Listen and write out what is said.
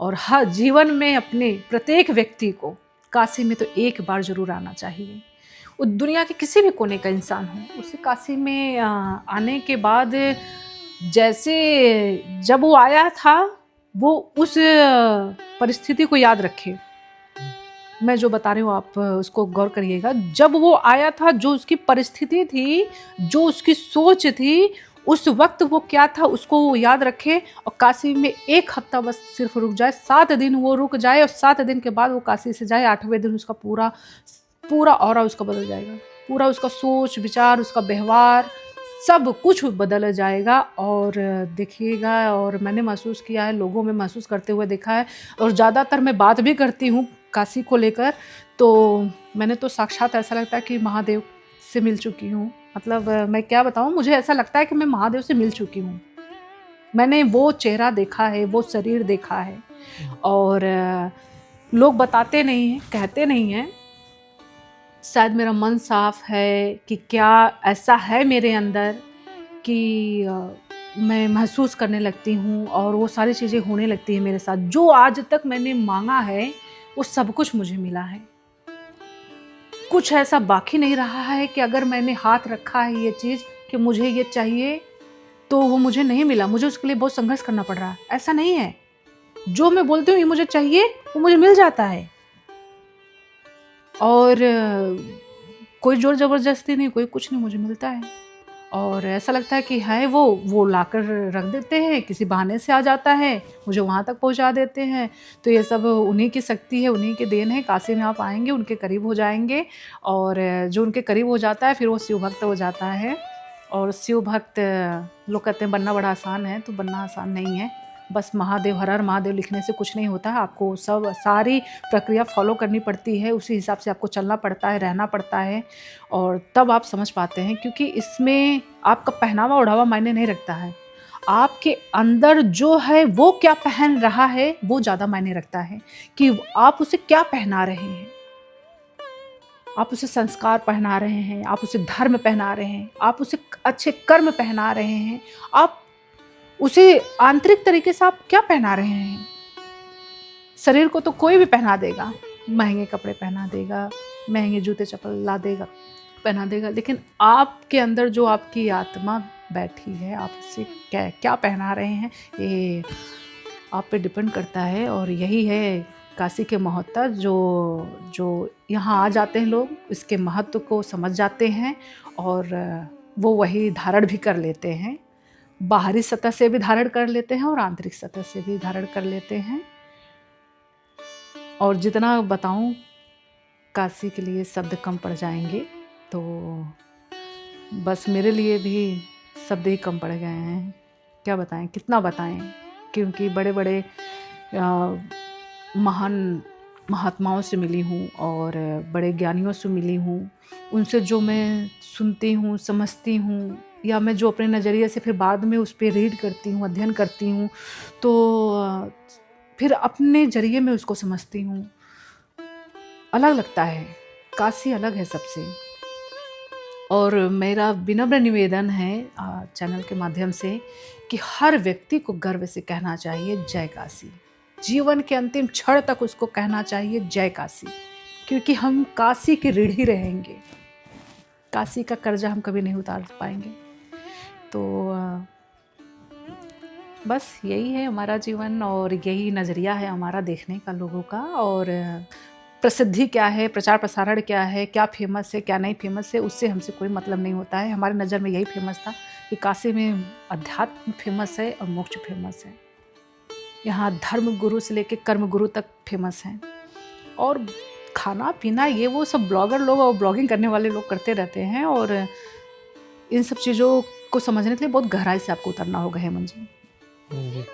और हर जीवन में अपने प्रत्येक व्यक्ति को काशी में तो एक बार जरूर आना चाहिए। वो दुनिया के किसी भी कोने का इंसान हो, उसे काशी में आने के बाद जैसे जब वो आया था वो उस परिस्थिति को याद रखे। मैं जो बता रही हूँ आप उसको गौर करिएगा। जब वो आया था, जो उसकी परिस्थिति थी, जो उसकी सोच थी, उस वक्त वो क्या था उसको वो याद रखे और काशी में 1 हफ्ता बस सिर्फ रुक जाए, 7 दिन वो रुक जाए और 7 दिन के बाद वो काशी से जाए। 8वें दिन उसका पूरा ऑरा उसका बदल जाएगा। पूरा उसका सोच विचार, उसका व्यवहार सब कुछ बदल जाएगा। और देखिएगा, और मैंने महसूस किया है, लोगों में महसूस करते हुए देखा है, और ज़्यादातर मैं बात भी करती हूँ काशी को लेकर, तो मैंने तो साक्षात ऐसा लगता है कि महादेव से मिल चुकी हूँ। मतलब मैं क्या बताऊँ, मुझे ऐसा लगता है कि मैं महादेव से मिल चुकी हूँ। मैंने वो चेहरा देखा है, वो शरीर देखा है। और लोग बताते नहीं हैं, कहते नहीं हैं, शायद मेरा मन साफ है कि क्या ऐसा है मेरे अंदर कि मैं महसूस करने लगती हूँ और वो सारी चीज़ें होने लगती हैं मेरे साथ। जो आज तक मैंने मांगा है वो सब कुछ मुझे मिला है। कुछ ऐसा बाकी नहीं रहा है कि अगर मैंने हाथ रखा है ये चीज़ कि मुझे ये चाहिए तो वो मुझे नहीं मिला, मुझे उसके लिए बहुत संघर्ष करना पड़ रहा है। ऐसा नहीं है। जो मैं बोलती हूँ ये मुझे चाहिए वो मुझे मिल जाता है। और कोई जोर ज़बरदस्ती नहीं, कोई कुछ नहीं, मुझे मिलता है। और ऐसा लगता है कि है वो लाकर रख देते हैं, किसी बहाने से आ जाता है, मुझे वहाँ तक पहुँचा देते हैं। तो ये सब उन्हीं की शक्ति है, उन्हीं की देन है। काशी में आप आएंगे, उनके करीब हो जाएंगे, और जो उनके करीब हो जाता है फिर वो शिव भक्त हो जाता है। और शिव भक्त, लोग कहते हैं बनना बड़ा आसान है, तो बनना आसान नहीं है। बस महादेव हर हर महादेव लिखने से कुछ नहीं होता है। आपको सारी प्रक्रिया फॉलो करनी पड़ती है, उसी हिसाब से आपको चलना पड़ता है, रहना पड़ता है, और तब आप समझ पाते हैं। क्योंकि इसमें आपका पहनावा ओढ़ावा मायने नहीं रखता है, आपके अंदर जो है वो क्या पहन रहा है वो ज़्यादा मायने रखता है कि आप उसे क्या पहना रहे हैं। आप उसे संस्कार पहना रहे हैं, आप उसे धर्म पहना रहे हैं, आप उसे अच्छे कर्म पहना रहे हैं, आप उसे आंतरिक तरीके से आप क्या पहना रहे हैं। शरीर को तो कोई भी पहना देगा, महंगे कपड़े पहना देगा, महंगे जूते चप्पल ला देगा, पहना देगा, लेकिन आपके अंदर जो आपकी आत्मा बैठी है, आप उसे क्या पहना रहे हैं, ये आप पे डिपेंड करता है। और यही है काशी के महत्व। जो यहाँ आ जाते हैं लोग इसके महत्व को समझ जाते हैं, और वो वही धारण भी कर लेते हैं। बाहरी सतह से भी धारण कर लेते हैं और आंतरिक सतह से भी धारण कर लेते हैं। और जितना बताऊं, काशी के लिए शब्द कम पड़ जाएंगे, तो बस मेरे लिए भी शब्द ही कम पड़ गए हैं। क्या बताएं, कितना बताएं, क्योंकि बड़े बड़े महान महात्माओं से मिली हूँ और बड़े ज्ञानियों से मिली हूँ। उनसे जो मैं सुनती हूँ, समझती हूँ, या मैं जो अपने नज़रिए से फिर बाद में उस पर रीड करती हूँ, अध्ययन करती हूँ, तो फिर अपने जरिए में उसको समझती हूँ। अलग लगता है, काशी अलग है सबसे। और मेरा विनम्र निवेदन है चैनल के माध्यम से कि हर व्यक्ति को गर्व से कहना चाहिए जय काशी। जीवन के अंतिम क्षण तक उसको कहना चाहिए जय काशी, क्योंकि हम काशी के ऋण ही रहेंगे। काशी का कर्जा हम कभी नहीं उतार पाएंगे। तो बस यही है हमारा जीवन, और यही नज़रिया है हमारा देखने का लोगों का। और प्रसिद्धि क्या है, प्रचार प्रसारण क्या है, क्या फेमस है, क्या नहीं फेमस है, उससे हमसे कोई मतलब नहीं होता है। हमारी नज़र में यही फेमस था कि काशी में अध्यात्म फेमस है और मोक्ष फेमस है। यहाँ धर्म गुरु से लेकर कर्म गुरु तक फेमस हैं। और खाना पीना ये वो सब ब्लॉगर लोग और ब्लॉगिंग करने वाले लोग करते रहते हैं। और इन सब चीज़ों को समझने के लिए बहुत गहराई से आपको उतरना होगा हेमंत जी।